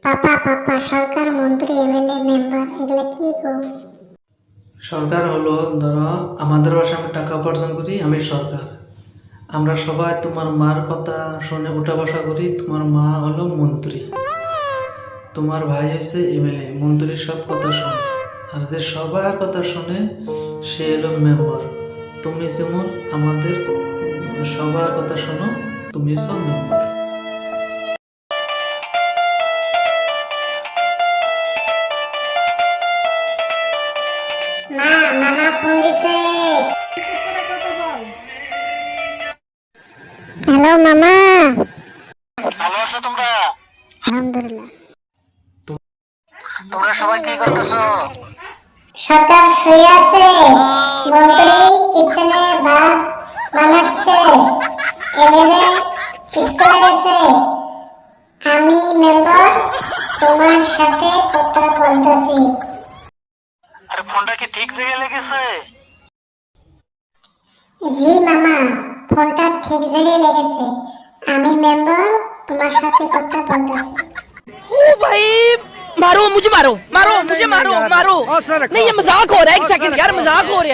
পাপা পাপা সরকার মন্ত্রী MLA member এগুলা কি গো? সরকার হলো, ধরো আমাদের বাসায় আমি টাকা উপার্জন করি, আমি সরকার। আমরা সবাই তোমার মার কথা শুনে উঠা বসা করি। তোমার মা হলো মন্ত্রী, তোমার ভাই হয়েছে এমএলএ, মন্ত্রীর সব কথা শোনে। আর যে সবার কথা শোনে সে হলো মেম্বার। তুমি যেমন আমাদের সবার কথা শোনো, তুমি সব মেম্বার। মা, মামা ফোন দিছে। হ্যালো মামা। ভালো আছো তোমরা? আলহামদুলিল্লাহ। তোমরা সবাই কি করতেছো? সরকার শুয়ে আছে, মন্ত্রী কিচেনে ভাত বানাচ্ছে, এমএলএ স্কুলে গেছে, আমি মেম্বার তোমার সাথে কথা বলতেছি। আরে ফোনটা কি ঠিক জায়গায় লেগেছে? জি মামা, ফোনটা ঠিক জায়গায় লেগেছে। আমি মেম্বার তোমার সাথে কথা বলতেছি। ओ भाई मारो मुझे, मारो मारो मुझे, मारो मारो। नहीं ये मजाक हो रहा है, एक सेकंड यार, मजाक हो रहा है।